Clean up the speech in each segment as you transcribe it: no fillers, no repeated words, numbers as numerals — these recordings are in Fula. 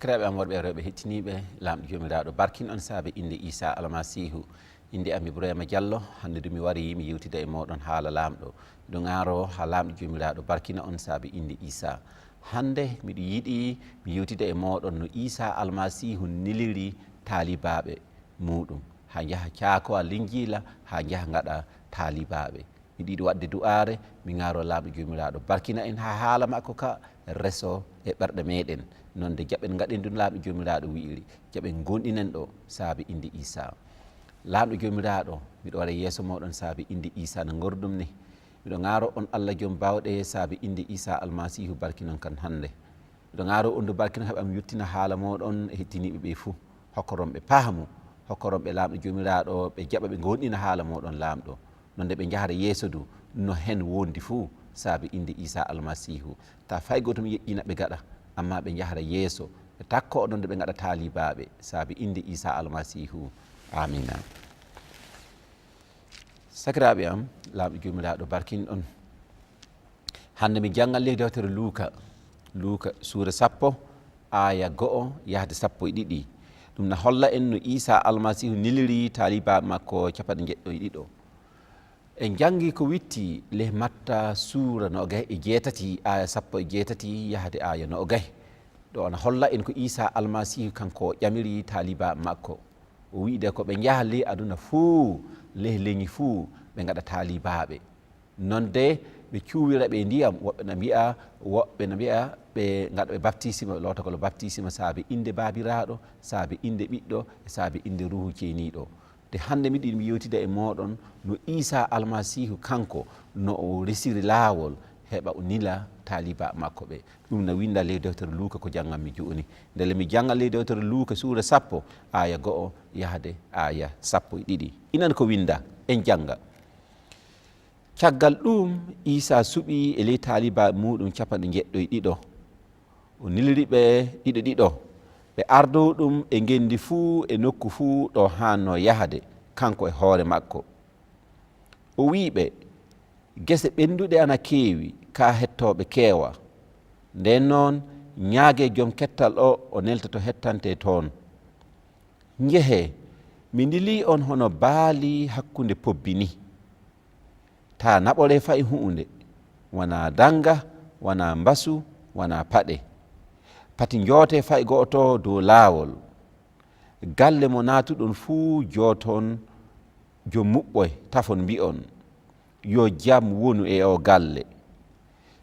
sakiraaɓe am worɓe e rewɓe hettiniɓe lamɗo jomiraɗo barkin on saabe inde Issa Almasihu inde am Ibrahima Diallo. hande du mi wari mi yewtida e moɗon haala lamɗo miɗo garo ha lamɗo jomiraɗo barkina on saabe inde Issa. hande miɗo yiiɗi mi yewtida e moɗon no Issa Almasihu neliri talibaɓe muɗum ha jaaha caakowa linguila ha jaaha gaɗa talibaɓe. miɗo yiiɗi wadde du'are mi garo lamɗo jomiraɗo barkina en ha haala makko ka reso e ɓerɗe meɗen nonde jaɓen gaɗen ɗum lamɗo jomiraɗo wiiri jaɓen gonɗinen ɗo saabi inde Issa. lamɗo jomiraɗo miɗo waɗa yeeso moɗon saabi inde Issa no gordum ni miɗo garo on Allah joom bawɗe saabi inde Issa Almasihu barkinon kan hande miɗo garo on du barkino heeɓa mi yettina haala moɗon e hettiniɓe ɓe fou hokkoronɓe paamu hokkoronɓe lamɗo jomiraɗo ɓe jaɓa ɓe gonɗina haala moɗon lamɗo nonde ɓe jahata yeeso du no hen wondi fou saabi inde Issa Almasihu ta fay goto mi yeƴƴina ɓe gaɗa amma ɓe jahata yeeso ɓe takko oɗon nde ɓe gaɗa talibaɓe saabi inde Issa Almasihu amina. sakiraɓe am lamɗo jomiraɗo barkin on hande mi janggal ley dewtere Luuka suura 10 aya 1 yahde 12 ɗum na holla en no Issa Almasihu neliri talibaɓe makko 70 en jangi ko witti le Matta suura 27 aya 17 yahde aya 20 ɗo ana holla en ko Issa Almasihu kanko ƴamiri talibaɓe makko o wiide ko ɓe jaaha ley aduna fuu ley leñi fuu ɓe gaɗa talibaɓe nonde ɓe cuwira ɓe ndiyam woɓɓe na mbiya ɓe gaɗa ɓe baptisme lotogol baptisme saabi inde babiraɗo saabi inde ɓiɗɗo e saabi inde ruhu ceeniɗo. de hande miɗi mi yewtida e moɗon no Issa Almasihu kanko no o resiri laawol heɓa o nila taliba makko ɓe ɗum no winda ley dewtere Luuka ko jangganmi joni ndele mi jangga ley dewtere Luuka suura 10 aya 1 yahde aya 12 inan ko winda en jangga. caggal ɗum Issa suuɓi e ley taliba muɗum 70 o niliri ɓe ɗiɗo ɓe ardo ɗum e gendi fuu e nokku fuu ɗo hanno yahade kanko e hoore makko o wiɓe gese ɓenduɗe ana keewi ka hettoɓe keewa nden noon ñaage joom kettal o neltoto hettante toon jeehe mi ndili on hono baali hakkunde pobbi ni ta naɓore fayi hunde wona danga wona mbasu wona paɗe pati joote fay goto dow laawol galle mo natuɗon fuu jooton joom muɓɓoy tafon mbi'on yo jam wonu e o galle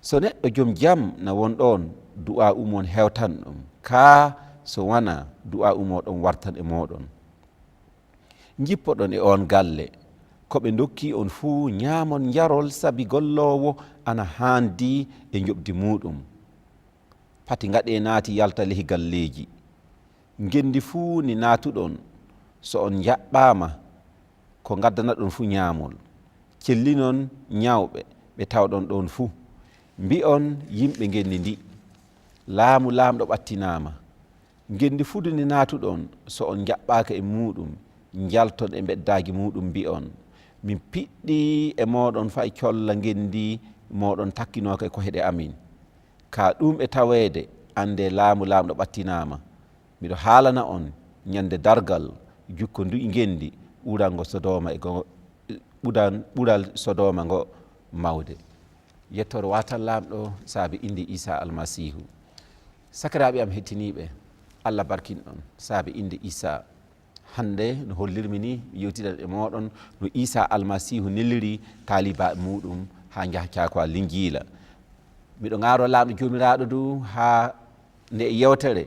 so neɗɗo joom jam na won ɗon du'a umon hewtan ɗum ka so wona du'a umoɗon wartan e moɗon jippoɗon e on galle koɓe dokki on fuu ñamon jarol sabi gollowo ana handi e jobdi muɗum pati gaɗe naati yalta lehi galleji gendi fuu ni natuɗon so on jaɓɓama ko gaddana ɗon fuu ñamol cellinon ñawɓe ɓe tawɗon ɗon fuu mbi'on yimɓe gendi ndi laamu lamɗo ɓattinama gendi fudu ni natuɗon so on jaɓɓaka e muɗum jalton e beddaji muɗum mbi'on min piɗɗi e moɗon fay colla gendi moɗon takkinoka e koheɗe amin ka ɗum e tawede ande laamu lamɗo ɓattinama miɗo haalana on ñande dargal jukko ndu gendi ɓurango Sodoma e ɓural Sodoma ngo mawde yettore watan lamɗo saabi inde Issa Almasihu. sakiraɓe am hettiniɓe Allah barkin on saabi inde Issa hande no hollirmi ni mi yewtidat e moɗon no Issa Almasihu nelliri talibaɓe muɗum ha jaaha caakowa linguila miɗo garo lamɗo jomiraɗo du ha nde yewtere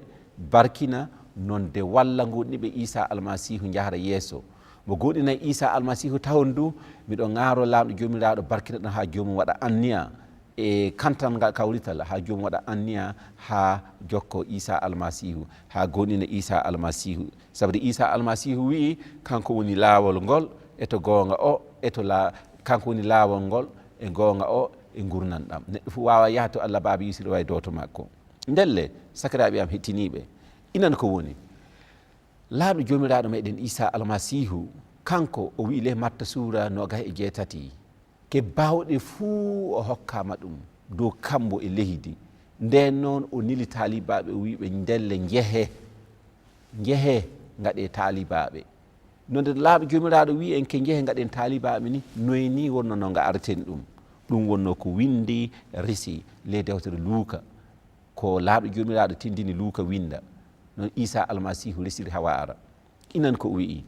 barkina nonde walla gonɗiɓe Issa Almasihu jahara yeeso mo goɗɗinay Isa almasihu tawon du miɗo ŋaaro laamɗo jomiraɗo barkina ɗon ha jomum waɗa anniya e kantal ngal kawrital ha jomum waɗa anniya ha jokko Isa almasihu ha gonɗina Isa almasihu sabude Isa almasihu wi kanko woni laawol ngol eto goonga o kanko woni laawol ngol e goonga o e gurnanɗam neɗɗo fof wawa yaha to Allah Baba yusiri wawi doto makko ndelle sakiraɓe am hettiniɓe inan ko woni laaɗo jomiraɗo meɗen Isa almasihu kanko o wi le Matta sura 27 ke bawɗe fuu o hokkama ɗum dow kambo e leydi nden noon o nili talibaɓe o wiɓe ndelle jeehe gaɗe talibaɓe nonde laaɗo jomiraɗo wi en ke jeehe gaɗen talibaɓe ni noyni wonno no garten ɗum wonno ko windi resi le dewtere Luuka ko laaɗo jomiraɗo tindini Luuka winda noon Isa almasihu resiri ha wara inan ko o wii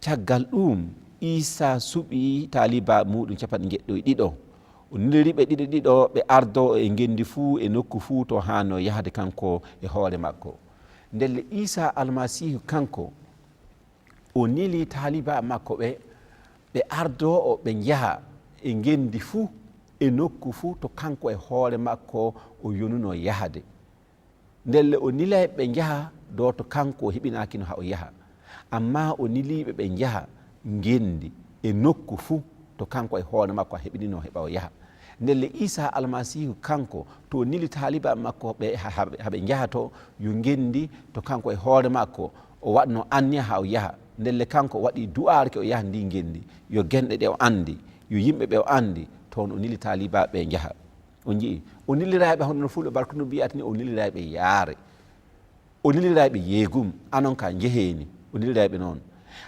caggal ɗum Isa suuɓi taliba muɗum capanɗe jeɗɗo e ɗiɗo o niliriɓe ɗiɗo ɓe ardo e gendi fuu e nokku fuu to hanno yahde kanko e hoore makko ndelle Isa almasihu kanko o nili taliba makko ɓe ardo o ɓe jaaha e gendi fuu e nokku fuu to kanko e hoore makko o yonuno yahde ndelle o nilay ɓe jaaha do to kanko o heɓinakino ha o yaha amma o niliɓe ɓe jaaha gendi e nokku fuu to kanko e hoore makko a heɓinino heɓa o yaha ndelle Isa almasihu kanko to nili taliba makko haɓe jahato yo gendi to kanko e hoore makko o waɗno anniya ha o yaha ndelle kanko o waɗi du'arke o yaha ndi gendi yo genɗe ɗe o andi yo yimɓeɓe o andi toon o nili talibaɓe jaaha on jii o niliraɓe hono no fulɓe barko no mbiyata ni o niliraɓe yaare o niliraɓe yeegum anon ka jeheni o niliraɓe noon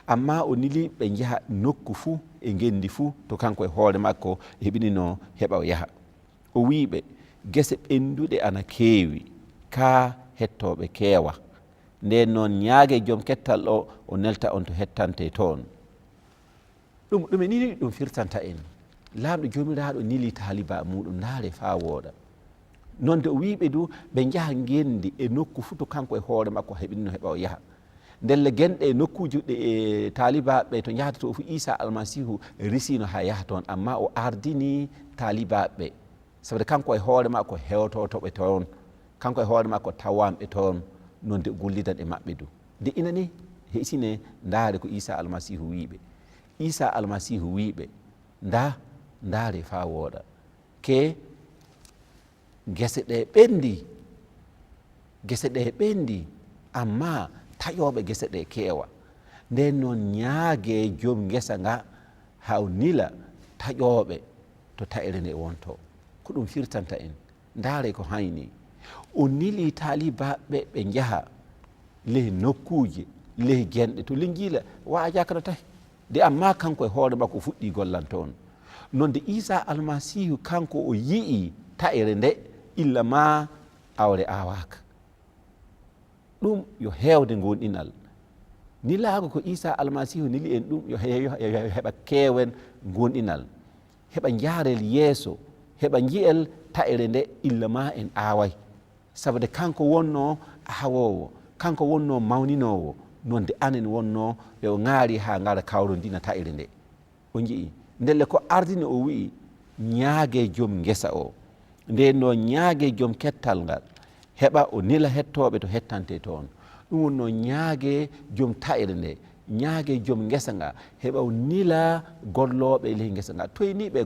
amma o nili ɓe jaaha nokku fuu e gendi fuu to kanko e hoore makko heɓinino heɓa o yaha o wiɓe gese ɓenduɗe ana keewi ka hettoɓe keewa nden noon ñaage joom kettal o nelta on to hettante toon ɗum e nini ɗum firtanta en laamɗo jomiraɗo nili taliba muɗum ndaare fa wooɗa nonde o wiɓe du ɓe jaaha gendi e nokku fuu to kanko e hoore makko heɓinino heɓa o yaha ndelle genɗe e nokkuji ɗe e talibaɓe to jahata to fu Isa almasihu risino ha yaha toon amma o ardini talibaɓe sabude kanko e hoore makko hewtotoɓe toon kanko e hoore makko tawanɓe toon nonde gollidan e maɓɓe du nde inani heysine ndaare ko Isa almasihu wiɓe Isa almasihu wiɓe ndaare fa wooɗa ke gese ɗe ɓendi amma taƴoɓe gese ɗe keewa nden noon ñaage joom gesa nga haw nila taƴoɓe to taƴre nde wonto ko ɗum firtanta en ndaare ko hayni o nili talibaɓe ɓe jaaha ley nokkuji ley genɗe to linguila wajakano tahi de amma kanko e hoore makko fuɗɗi gollante on nonde Isa almasihu kanko o yii taƴre nde illa ma awre awaka ɗum yo heewde gonɗinal nilaago ko Isa almasihu nili en ɗum yo heɓa keewen gonɗinal heɓa jaarel yeeso heɓa jiyel taƴre nde illa ma en aaway sabude kanko wonno awowo kanko wonno mawninowo nonde anen wonno ɓe o ŋaari ha ngara kawrodina taƴre nde o jii ndelle ko ardini o wii ñaage joom ngesa o nden no ñaage joom kettal ngal heɓa o nila hettoɓe to hettante toon ɗum wonno ñaage joom taƴre nde ñaage joom ngesa nga heɓa o nila golloɓe ley ngesa nga toyniɓe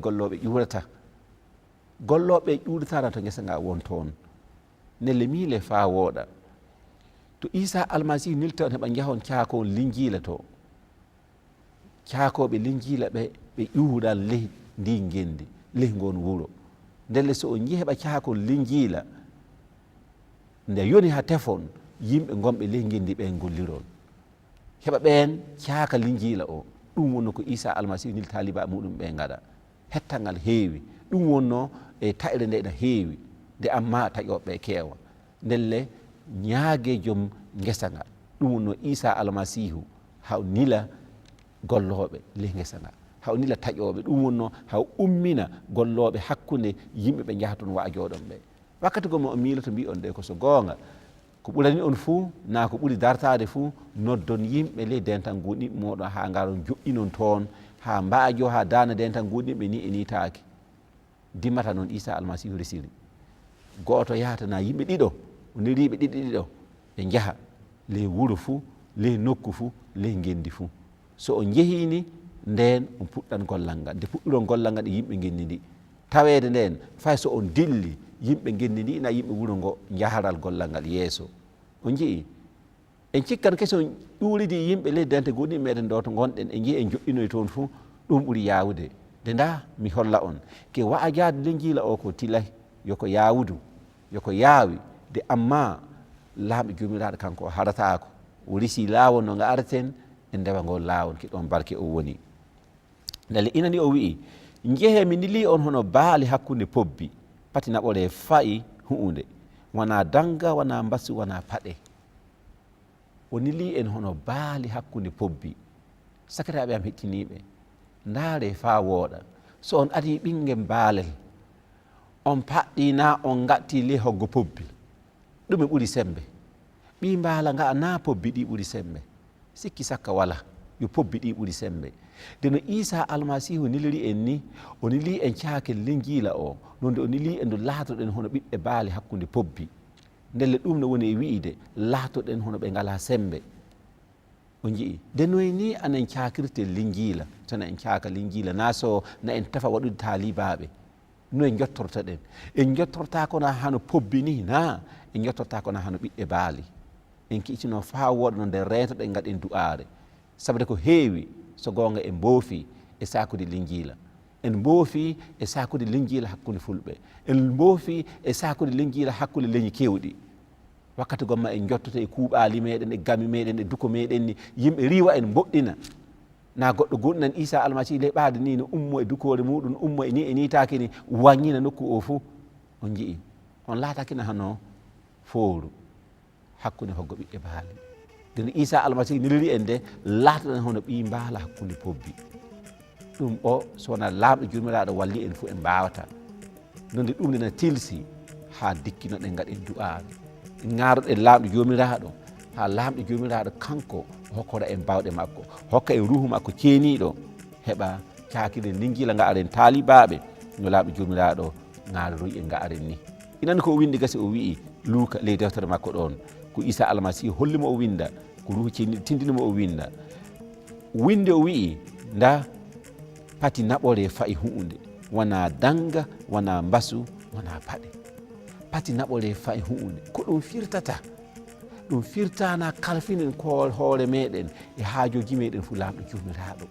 golloɓe ƴuuratana to ngesa nga won toon nelle miile fa wooɗa to Isa almasihu nilta on heɓa jahon caakon linguila to caakoɓe linguila ɓe ƴuuran ley ndi gendi ley ngon wuuro ndelle so o jii heɓa caakon linguila nde yoni ha tefon yimɓe gonɓe ley gendi ɓe gollirol heɓa ɓen caaka linguila o ɗum wonno ko Isa almasihu nil taliba muɗum ɓe gaɗa hettangal heewi ɗum wonno e taƴre nde ene heewi nde amma taƴoɓe keewa ndelle ñaage joom ngesa nga ɗum wonno Isa almasihu haw nila golloɓe ley ngesa nga haw nila taƴoɓe ɗum wonno haw ummina golloɓe hakkude yimɓe ɓe jaha toon waajoɗon ɓe wakkati gomo o miiloto mbi on de ko so goonga ko ɓurani on fuu na ko ɓuri dartade fuu noddon yimɓe ley dental gonɗinɓe moɗon ha garon joƴƴinon toon ha mbaajo ha dana dental gonɗinɓe ni e nitaki dimmata noon Isa almasihu resiri goto yahata na yimɓe ɗiɗo oniriɓe ɗiɗo ɓe jaaha ley wuuro fuu ley nokku fuu ley gendi fuu so on jeehini nden on puɗɗan gollal ngal nde puɗɗiron gollal ngal e yimɓe gendidi tawede nden fay so on dilli yimɓe gendidi na yimɓe wuuro ngo jaharal gollal ngal yeeso on jii en cikkan kesi on ƴuuridi yimɓe ley dente gonɗinɓe meɗen ɗo to gonɗen e jii en joƴƴinoy toon fuu ɗum ɓuuri yawude nde nda mi holla on ke wa'ajade lenjila o ko tilay yoko yawudu yoko yaawi de amma laaɓe jomiraɗo kanko o haratako o risi lawol no nga areten e ndewa ngol lawol ke ɗon barke o woni ndele inani o wi'i jeehe mi nili on hono baali hakkude pobbi pati naɓole fayi huunde wona danga wona mbasu wona paɗe o nili en hono baali hakkude pobbi sakiraɓe am hettiniɓe ndaare fa wooɗa so on ari ɓinguel baalel on paɗɗina on gatti ley hoggo pobbi ɗum e ɓuuri sembe ɓi mbaala nga na pobbi ɗi ɓuuri sembe sikki sakka wala yo pobbi ɗi ɓuuri sembe nde no Isa almasihu niliri en ni o nili en caakel linjila o nonde o nili en do laatoɗen hono ɓiɓɓe baali hakkude pobbi ndelle ɗum no woni e wiide laatoɗen hono ɓe ngala sembe o jii nde noy ni anen caakirte linjila sono en caaka linjila na so na en tefa waɗude taalibaɓe no en jottorta ɗen en jottorta kono hano pobbi ni na en jottorta kono hano ɓiɓɓe baali en kiccino fa woɗa no nder retoɗen gaɗen du'are sabude ko heewi so gonga en mboofi e sakude linjila en mboofi e sakude linjila hakkude fulɓe en mboofi e sakude linjila hakkude leñi kewɗi wakkati gomma en jottoto e kuuɓali meɗen e gami meɗen e duko meɗen ni yimɓe riwa en mboɗɗina na goɗɗo gonɗinan Isa almasihu ley ɓaade ni no ummo e dukore muɗum ummo e ni e nitaki ni waññina nokku o fuu on jii on laatakina hano fooru hakkude hoggo ɓiɓɓe baali nden Isa almasihu niliri en de laatoɗen hono ɓi mbaala hakkude pobbi ɗum o so wona laamɗo jurmiraɗo walli en fuu en mbawata nonde ɗum nena tilsi ha dikkinoɗen gaɗen du'aɓe garoɗen laamɗo jomiraɗo ha laamɗo jomiraɗo kanko hokkora en bawɗe makko hokka en ruhu makko ceeniɗo heɓa cakiren linjila nga aren taalibaɓe no laamɗo jomiraɗo garoy en ga aren ni inani ko o windi gasi o wi'i Luuka ley dewtere makko ɗon ko Isa almasihu hollimo o winda ko ruhu ceeniɗo tindinimo o winda winde o wi'i nda pati naɓore fayi huunde wona danga wona mbasu wona paɗe pati naɓore fayi huunde ko ɗum firtata ɗum firtana kalfinen ko hoore meɗen e haajoji meɗen fu laamɗo jomiraɗo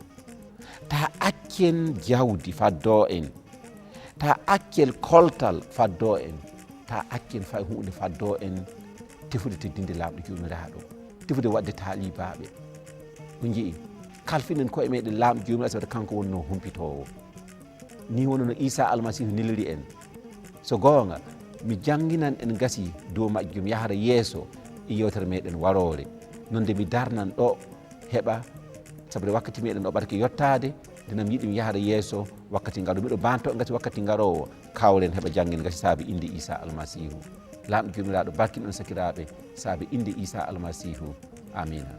ta akken jawdi faddo en ta akkel koltal faddo en ta akken fayi huunde faddo en tefude teddinde laamɗo jomiraɗo tefude wadde taalibaɓe ko jii kalfinen koye meɗen laamɗo jomiraɗo sabude kanko wonno humpitowo ni wono no Isa almasihu niliri en so goonga mi janginan en gasi dow majjum yahara yeeso e yewtere meɗen warore nonde mi darnan ɗo heɓa sabude wakkati meɗen ɗo ɓarke yottade ndenam yiɗi mi yahara yeeso wakkati ngaɗo miɗo banto gasi wakkati ngarowo kawren heɓa janggen gasi saabi inde Isa almasihu laamɗo jomiraɗo barkin on sakiraɓe saabi inde Isa almasihu amina.